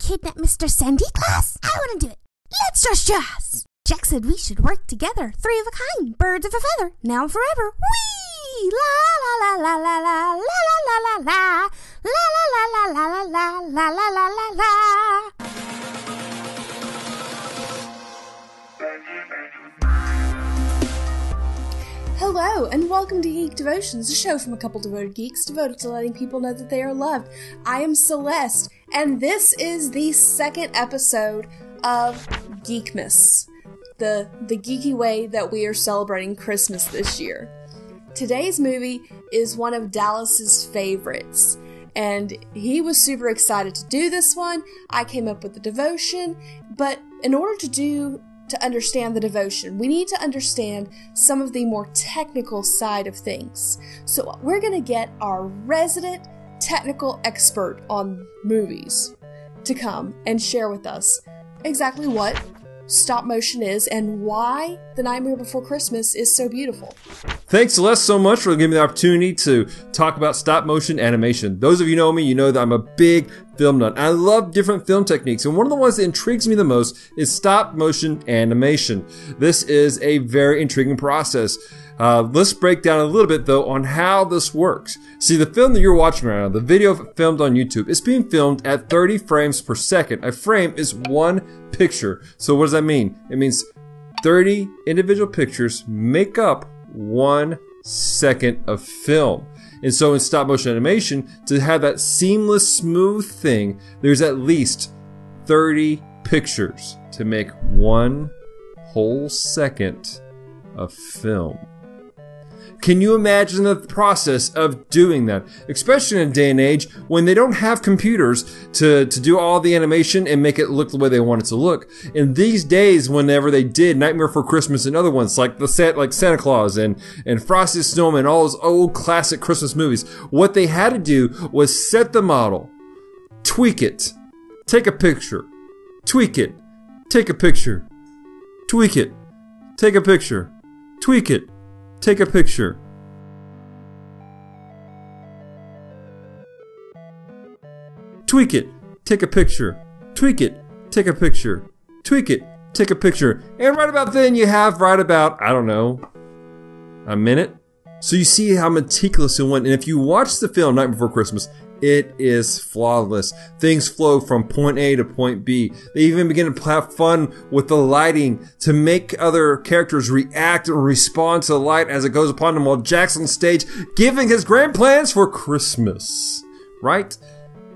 kidnap Mr. Sandy Claus? I want to do it. Let's just. Jack said we should work together. 3 of a kind, birds of a feather, now and forever. Whee! La la la la la la la la la la la la la la la la la la la la. Hello, and welcome to Geek Devotions, a show from a couple devoted geeks devoted to letting people know that they are loved. I am Celeste, and this is the second episode of Geekmas, the geeky way that we are celebrating Christmas this year. Today's movie is one of Dallas's favorites, and he was super excited to do this one. I came up with the devotion, but in order to understand the devotion, we need to understand some of the more technical side of things. So we're going to get our resident technical expert on movies to come and share with us exactly what stop motion is and why The Nightmare Before Christmas is so beautiful. Thanks, Celeste, so much for giving me the opportunity to talk about stop motion animation. Those of you who know me, you know that I'm a big film nut. I love different film techniques, and one of the ones that intrigues me the most is stop motion animation. This is a very intriguing process. Let's break down a little bit, though, on how this works. See, the film that you're watching right now, the video filmed on YouTube, is being filmed at 30 frames per second. A frame is one picture. So what does that mean? It means 30 individual pictures make up 1 second of film. And so in stop motion animation, to have that seamless, smooth thing, there's at least 30 pictures to make 1 whole second of film. Can you imagine the process of doing that? Especially in a day and age when they don't have computers to do all the animation and make it look the way they want it to look. In these days, whenever they did Nightmare Before Christmas and other ones like Santa Claus and Frosty the Snowman, all those old classic Christmas movies, what they had to do was set the model, tweak it, take a picture, tweak it, take a picture, tweak it, take a picture, tweak it, take a picture. Tweak it, take a picture. Tweak it, take a picture. Tweak it, take a picture. And right about then you have right about, I don't know, a minute. So you see how meticulous it went. And if you watch the film Night Before Christmas, it is flawless. Things flow from point A to point B. They even begin to have fun with the lighting to make other characters react and respond to the light as it goes upon them while Jack's on stage giving his grand plans for Christmas. Right?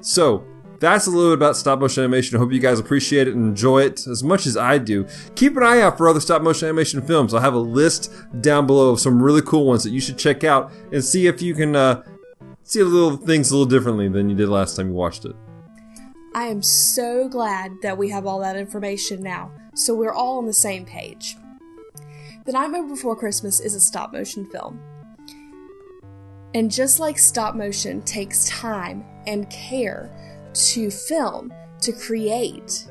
So, that's a little bit about stop motion animation. I hope you guys appreciate it and enjoy it as much as I do. Keep an eye out for other stop motion animation films. I'll have a list down below of some really cool ones that you should check out and see if you can see things a little differently than you did last time you watched it. I am so glad that we have all that information now, so we're all on the same page. The Nightmare Before Christmas is a stop motion film. And just like stop motion takes time and care to film, to create,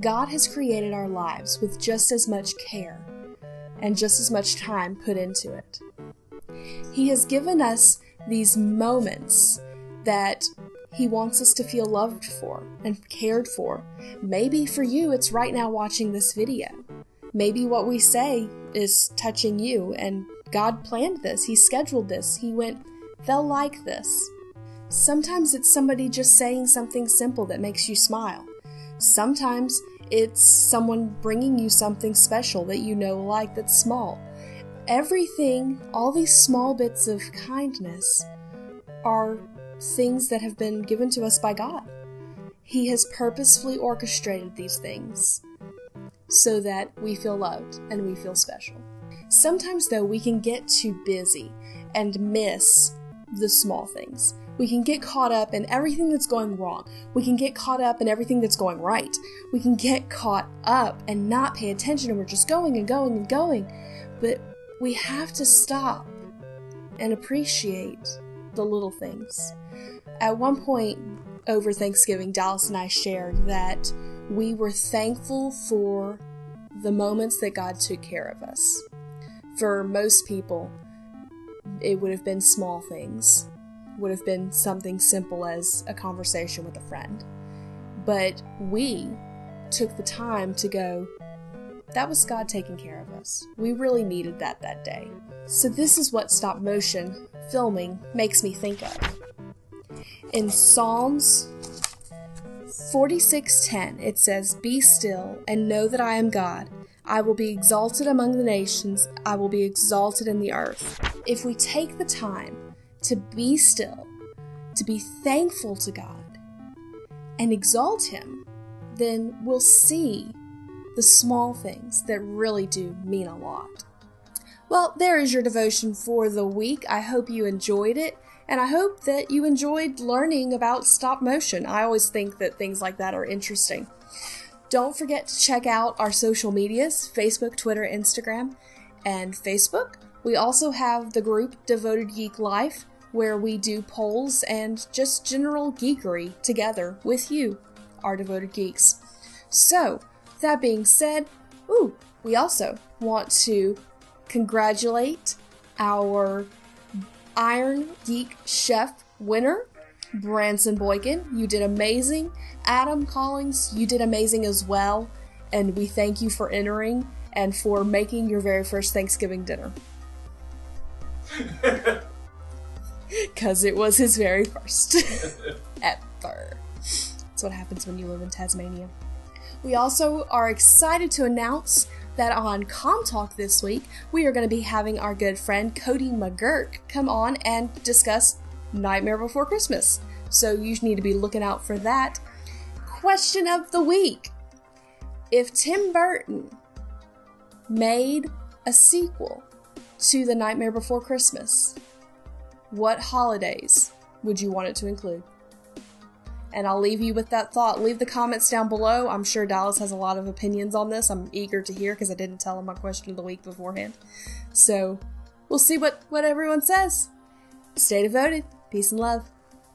God has created our lives with just as much care and just as much time put into it. He has given us these moments that He wants us to feel loved for and cared for. Maybe for you, it's right now watching this video. Maybe what we say is touching you, and God planned this. He scheduled this. He went, they'll like this. Sometimes it's somebody just saying something simple that makes you smile. Sometimes it's someone bringing you something special that you know like that's small. Everything, all these small bits of kindness are things that have been given to us by God. He has purposefully orchestrated these things so that we feel loved and we feel special. Sometimes, though, we can get too busy and miss the small things. We can get caught up in everything that's going wrong. We can get caught up in everything that's going right. We can get caught up and not pay attention, and we're just going and going and going. But we have to stop and appreciate the little things. At one point over Thanksgiving, Dallas and I shared that we were thankful for the moments that God took care of us. For most people, it would have been small things. Would have been something simple as a conversation with a friend. but we took the time to go, that was God taking care of us. We really needed that day. So this is what stop motion filming makes me think of. In Psalms 46:10, it says, "Be still and know that I am God. I will be exalted among the nations. I will be exalted in the earth." If we take the time to be still, to be thankful to God, and exalt Him, then we'll see the small things that really do mean a lot. Well, there is your devotion for the week. I hope you enjoyed it, and I hope that you enjoyed learning about stop motion. I always think that things like that are interesting. Don't forget to check out our social medias, Facebook, Twitter, Instagram, and Facebook. We also have the group Devoted Geek Life, where we do polls and just general geekery together with you, our devoted geeks. So, that being said, we also want to congratulate our Iron Geek Chef winner, Branson Boykin. You did amazing. Adam Collins, you did amazing as well. And we thank you for entering and for making your very first Thanksgiving dinner. Because it was his very first ever. That's what happens when you live in Tasmania. We also are excited to announce that on Comm Talk this week, we are going to be having our good friend Cody McGurk come on and discuss Nightmare Before Christmas. So you need to be looking out for that. Question of the week. If Tim Burton made a sequel to The Nightmare Before Christmas, what holidays would you want it to include? And I'll leave you with that thought. Leave the comments down below. I'm sure Dallas has a lot of opinions on this. I'm eager to hear because I didn't tell him my question of the week beforehand. So we'll see what everyone says. Stay devoted. Peace and love.